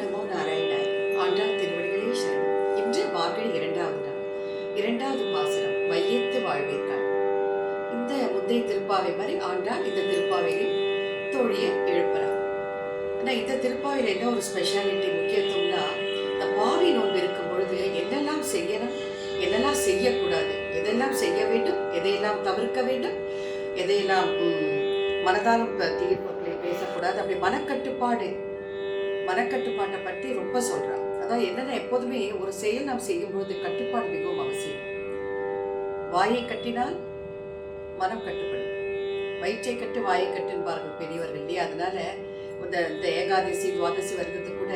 நமோ நாராயணாய். ஆண்டாள் திருவடிகளே சரணம். இன்று மார்கழி 2வது நாள், 2வது பாசுரம், வையத்து வாழ்வீர்கள். இந்த முந்தைய திருப்பாவை மாதிரி ஆண்டாள் இந்த திருப்பாவையில் தோழிய எழுப்புறார். ஆனா இந்த திருப்பாவையில் என்ன ஒரு ஸ்பெஷாலிட்டி, முக்கியத்துவம்னா, இந்த பாவி நோன்பு இருக்கும் பொழுது என்னெல்லாம் செய்யணும், என்னெல்லாம் செய்யக்கூடாது, எதெல்லாம் செய்ய வேண்டும், எதையெல்லாம் தவிர்க்க வேண்டும், எதையெல்லாம் மனதாலும் தீர்ப்புகளை பேசக்கூடாது, அப்படி மனக்கட்டுப்பாட்டை பற்றி ரொம்ப சொல்றான். அதான் என்னன்னா, எப்போதுமே ஒரு செயல் நாம் செய்யும் பொழுது கட்டுப்பாடு மிகவும் அவசியம். வாயை கட்டினால் மனம் கட்டுப்படும், வயிற்றை கட்டு வாயை கட்டுன்பார்கள் பெரியவர்கள் இல்லையா? அதனால இந்த ஏகாதசி துவாதசி வருகிறது கூட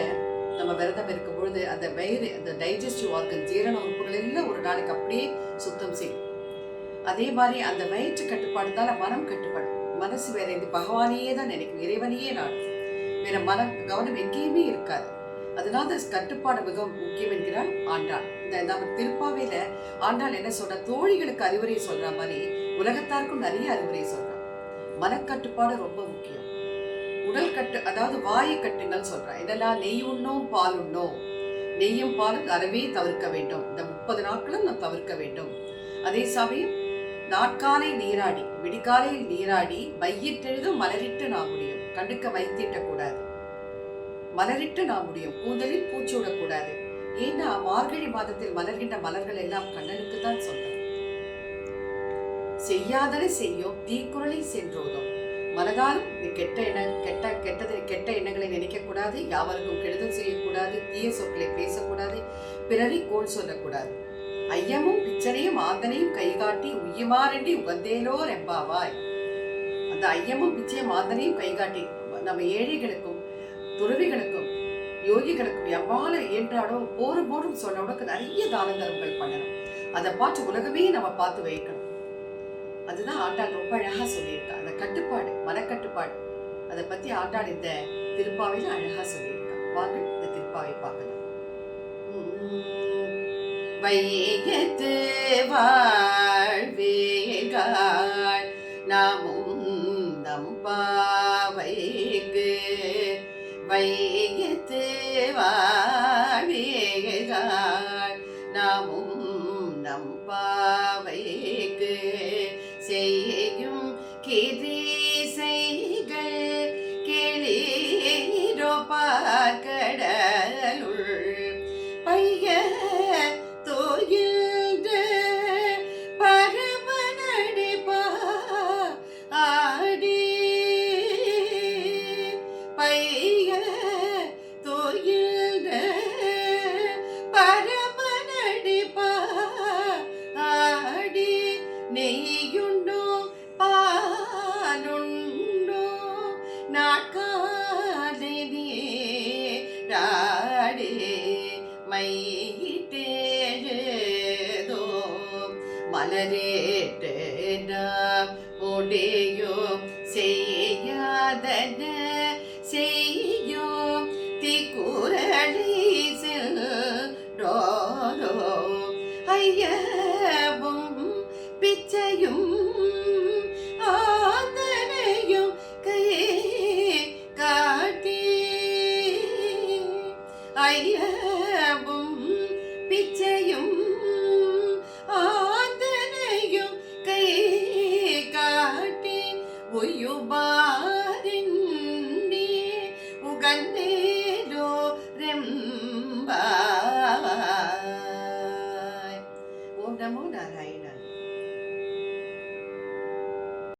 நம்ம விரதம் இருக்கும் பொழுது அந்த வயிறு, அந்த டைஜஸ்டிவ் ஆர்கன், ஜீரண உறுப்புகள் எல்லாம் ஒரு நாளைக்கு அப்படியே சுத்தம் செய்யும். அதே மாதிரி அந்த வயிற்று கட்டுப்பாடு தான் மனம் கட்டுப்படும். மனசு வேற இந்த பகவானையே தான் நினைக்கும், இறைவனையே நாடும், வேற மனம் கவனம் எங்கேயுமே இருக்காது. அதனால கட்டுப்பாடு மிகவும் முக்கியம் என்கிறாள் ஆண்டாள். இந்த நம்ம திருப்பாவையில ஆண்டாள் என்ன சொல்ற, தோழிகளுக்கு அறிவுரை சொல்ற மாதிரி உலகத்தாருக்கும் நிறைய அறிவுரை சொல்றான். மனக்கட்டுப்பாடு ரொம்ப முக்கியம். உடல் கட்டு, அதாவது வாயை கட்டுங்கள் சொல்றான். இதெல்லாம் நெய் உண்ணோம், பால் உண்ணோம், நெய்யும் பாலும் அறவே தவிர்க்க வேண்டும். இந்த 30 நாட்களும் நாம் தவிர்க்க வேண்டும். அதே சமயம் நாட்காலை நீராடி, விடிகாலையில் நீராடி, வையிட்டெழுதும் மலரிட்டு நாம் முடியும், கண்டுக்க வைத்திட்ட கூடாது, மலரிட்டு நாம் முடியும், கூந்தலில் பூச்சூடக்கூடாது. ஏன்னா மார்கழி மாதத்தில் மலர்கின்ற மலர்கள் எல்லாம் கண்ணனுக்கு தான் சொந்தம். செய்யாதனை செய்யும் தீக்குறளை சென்றோதும், மனதாலும் கெட்ட எண்ணங்களை நினைக்க கூடாது, யாவருக்கும் கெடுதல் செய்யக்கூடாது, தீய சொற்களை பேசக்கூடாது, பிறரை கோள் சொல்லக்கூடாது. ஐயமும் பிச்சனையும் ஆந்தனையும் கைகாட்டி உய்யுமாறண்டி உகந்தேலோ ரெம்பாவாய். அந்த ஐயமும் பிச்சையும் ஆந்தனையும் கைகாட்டி நம்ம ஏழைகளுக்கும் துறவிகளுக்கும் யோகிகளுக்கும் எவ்வாறு இயன்றாலோ போரும் சொன்னவனுக்கு நிறைய தான தர்மங்கள் பண்ணணும். அதை பார்த்து உலகமே நம்ம பார்த்து வைக்கணும். அதுதான் ஆண்டாள் ரொம்ப அழகா சொல்லியிருக்கா. அந்த கட்டுப்பாடு, மனக்கட்டுப்பாடு, அதை பத்தி ஆண்டாள் இந்த திருப்பாவையில அழகா சொல்லியிருக்கா. வாங்க இந்த திருப்பாவை பார்க்கலாம். வையத்து வாழ்வீர்கள் நாமும் நம் பாவைக்கு, வையத்து வாழ்வீர்கள் நாமும் நம் பாவைக்கு, செய்யும் கிரீசைகள் கிளீரோ பார்க்கடலுள் பைய தோயில்த பரமனடிப்பா ஆடி, பைய தோயில்த பரமனடிப்பா ஆடி, நெய்யுண்டோ பாலுண்டோ நாட்காலை நீராடி, மையிட்டேதோ மலரேட்டு நாம் முடியும், செய்யாதன செய்யும் திக்குறளை சென்றோதோ, ஐயவும் பிச்சையும் ஆதனையும் கை காட்டி, ஐயவும் பிச்சையும் ஆதனையும் கை காட்டி, உயுபாரின்னி உகந்தேலோ ரெம்பாவாய். ஓம் நமோ நாராயணாய்.